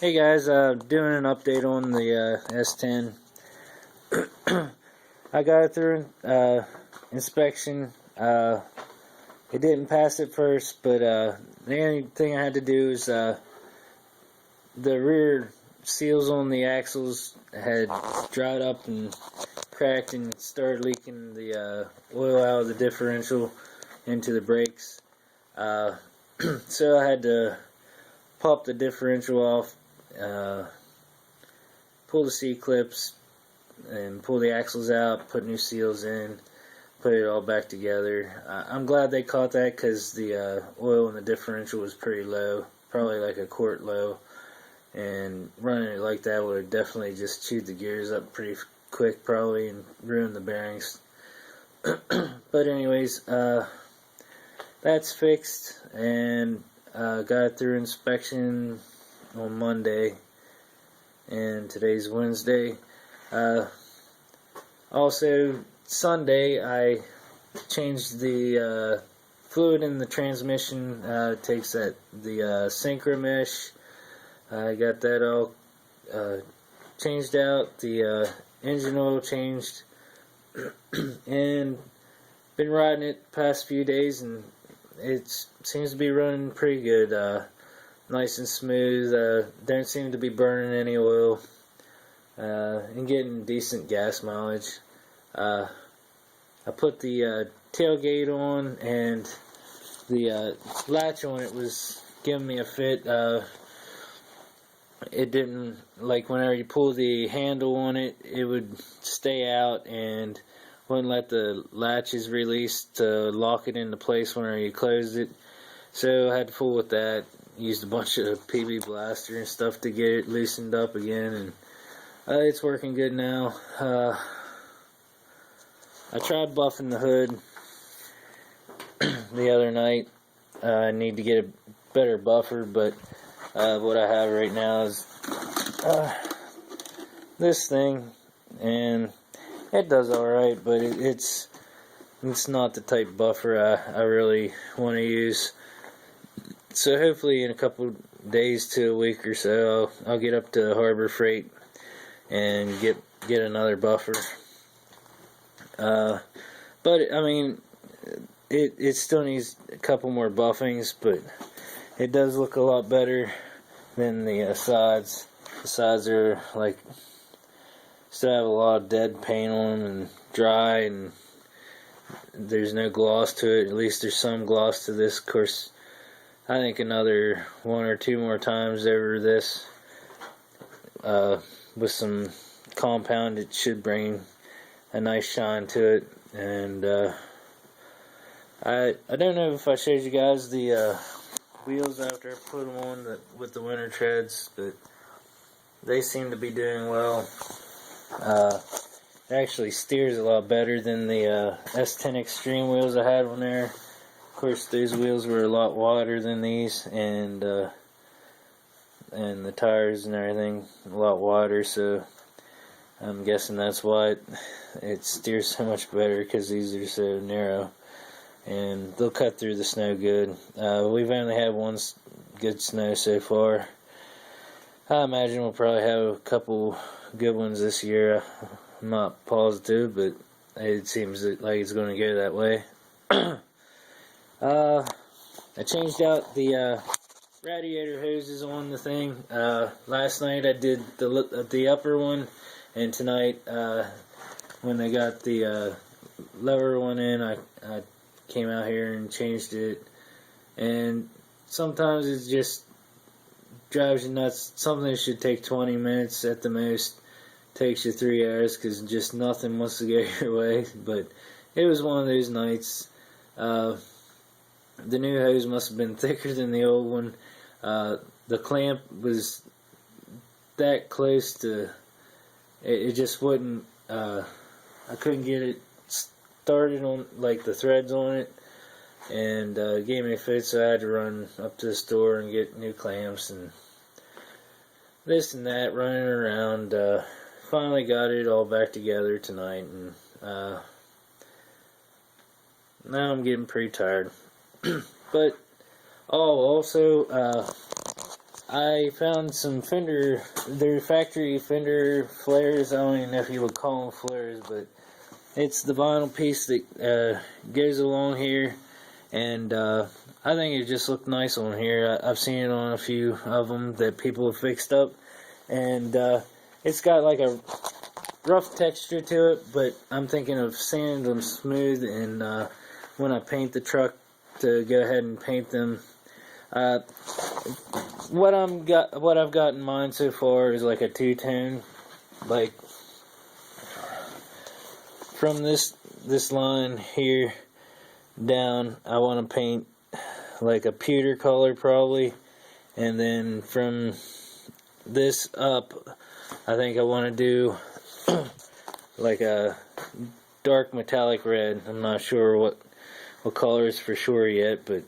Hey guys, doing an update on the S10. I got it through inspection. It didn't pass at first, but the only thing I had to do is the rear seals on the axles had dried up and cracked and started leaking the oil out of the differential into the brakes. So I had to pop the differential off, pull the C-clips, and pull the axles out, put new seals in, put it all back together. I'm glad they caught that because the oil in the differential was pretty low, probably like a quart low, and running it like that would have definitely just chewed the gears up pretty quick probably and ruined the bearings. But anyways, that's fixed, and got it through inspection on Monday, and today's Wednesday. Also, Sunday, I changed the fluid in the transmission. Takes that the Syncro mesh. I got that all changed out. The engine oil changed, and been riding it the past few days, and it seems to be running pretty good. Nice and smooth. Don't seem to be burning any oil. And getting decent gas mileage. I put the tailgate on, and the latch on it was giving me a fit. It didn't, like, whenever you pull the handle on it, it would stay out and wouldn't let the latches release to lock it into place whenever you closed it. So I had to fool with that. Used a bunch of PB Blaster and stuff to get it loosened up again, and it's working good now. I tried buffing the hood the other night. I need to get a better buffer, but what I have right now is this thing, and it does alright, but it's not the type buffer I really want to use. So hopefully in a couple days to a week or so, I'll get up to Harbor Freight and get another buffer. But I mean, it still needs a couple more buffings, but it does look a lot better than the sides. The sides are like still have a lot of dead paint on them and dry, and there's no gloss to it. At least there's some gloss to this. Of course, I think another one or two more times over this with some compound, it should bring a nice shine to it. And I don't know if I showed you guys the wheels after I put them on with the winter treads, but they seem to be doing well. It actually steers a lot better than the S10 Extreme wheels I had on there. Of course, these wheels were a lot wider than these, and the tires and everything a lot wider, so I'm guessing that's why it steers so much better, because these are so narrow, and they'll cut through the snow good. We've only had one good snow so far. I imagine we'll probably have a couple good ones this year. I'm not positive, but it seems like it's going to go that way. I changed out the radiator hoses on the thing. Last night I did the upper one, and tonight when they got the lower one in, I came out here and changed it. And sometimes it just drives you nuts. Something that should take 20 minutes at the most takes you 3 hours, because just nothing wants to go your way. But it was one of those nights. The new hose must have been thicker than the old one. The clamp was that close to it just wouldn't. I couldn't get it started on, like, the threads on it, and it gave me a fit, so I had to run up to the store and get new clamps and this and that, running around. Finally got it all back together tonight, and now I'm getting pretty tired. But also I found some fender, their factory fender flares. I don't even know if you would call them flares, but it's the vinyl piece that goes along here, and I think it just looked nice on here. I've seen it on a few of them that people have fixed up, and it's got like a rough texture to it, but I'm thinking of sanding them smooth, and when I paint the truck, to go ahead and paint them. What I've got in mind so far is like a two-tone, like from this line here down. I want to paint like a pewter color probably, and then from this up, I think I want to do like a dark metallic red. I'm not sure what colors for sure yet, but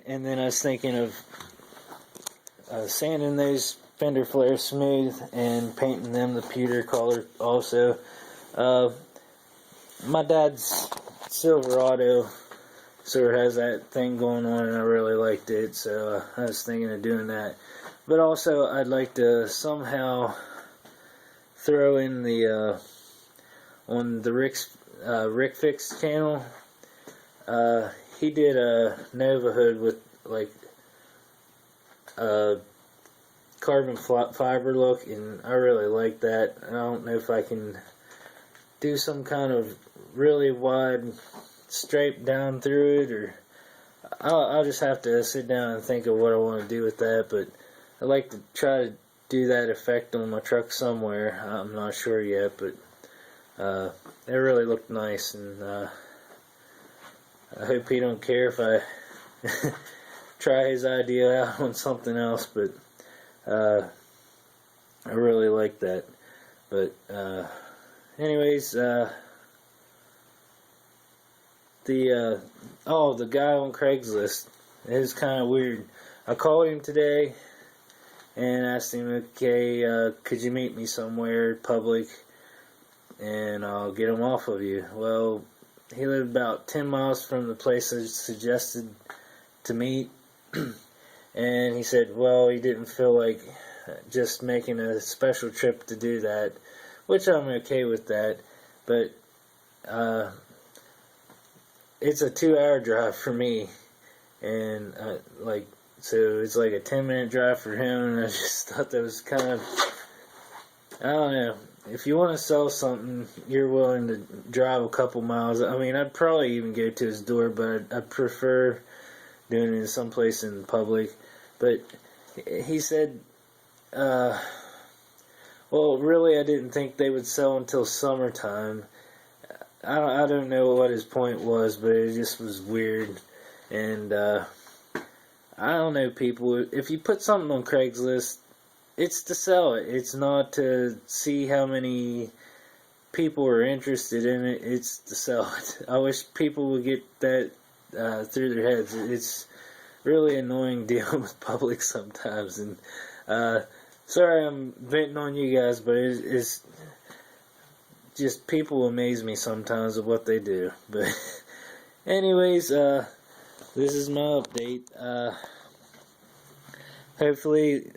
and then I was thinking of sanding those fender flares smooth and painting them the pewter color also. My dad's Silverado sort of has that thing going on, and I really liked it, so I was thinking of doing that. But also, I'd like to somehow throw in the on the Rick Fix channel. He did a Nova hood with like a carbon fiber look, and I really like that. I don't know if I can do some kind of really wide stripe down through it, or I'll just have to sit down and think of what I want to do with that. But I'd like to try to do that effect on my truck somewhere. I'm not sure yet, but it really looked nice, and I hope he don't care if I try his idea out on something else, but I really like that. But anyways, the guy on Craigslist is kind of weird. I called him today and asked him, okay, could you meet me somewhere public and I'll get him off of you. Well, he lived about 10 miles from the place I suggested to meet, and he said, well, he didn't feel like just making a special trip to do that, which I'm okay with that, but it's a 2-hour drive for me, and so it's like a 10-minute drive for him, and I just thought that was kind of, I don't know. If you want to sell something, you're willing to drive a couple miles. I mean, I'd probably even go to his door, but I'd prefer doing it someplace in public. But he said, well, really, I didn't think they would sell until summertime. I don't know what his point was, but it just was weird. And I don't know, people. If you put something on Craigslist, it's to sell it. It's not to see how many people are interested in it. It's to sell it. I wish people would get that through their heads. It's really annoying dealing with public sometimes. And sorry I'm venting on you guys, but it's just people amaze me sometimes of what they do. But anyways, this is my update. Hopefully,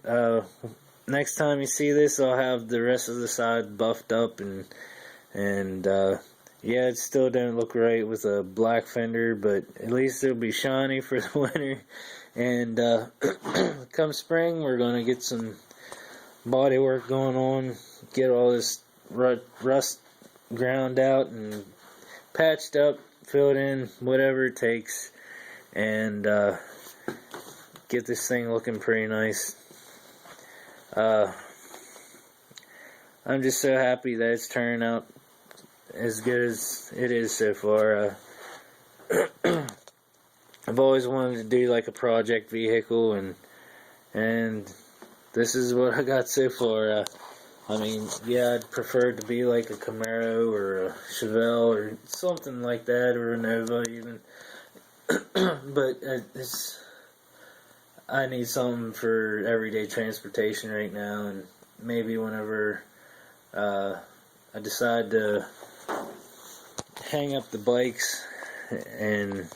next time you see this, I'll have the rest of the side buffed up, and yeah, it still don't look right with a black fender, but at least it'll be shiny for the winter. And come spring, we're gonna get some body work going on, get all this rust ground out and patched up, filled in, whatever it takes, and get this thing looking pretty nice. I'm just so happy that it's turning out as good as it is so far. I've always wanted to do like a project vehicle, and this is what I got so far. I mean, yeah, I'd prefer it to be like a Camaro or a Chevelle or something like that, or a Nova even. But I need something for everyday transportation right now, and maybe whenever I decide to hang up the bikes and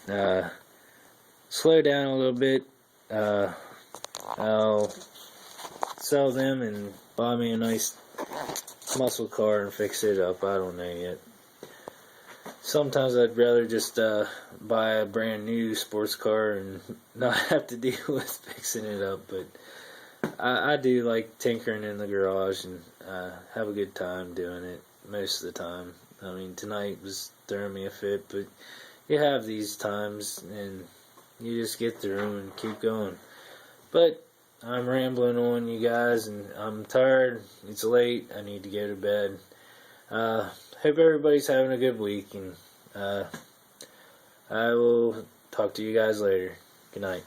slow down a little bit, I'll sell them and buy me a nice muscle car and fix it up. I don't know yet. Sometimes I'd rather just buy a brand new sports car and not have to deal with fixing it up. But I do like tinkering in the garage and have a good time doing it most of the time. I mean, tonight was throwing me a fit, but you have these times and you just get through them and keep going. But I'm rambling on, you guys, and I'm tired. It's late. I need to go to bed. Hope everybody's having a good week, and I will talk to you guys later. Good night.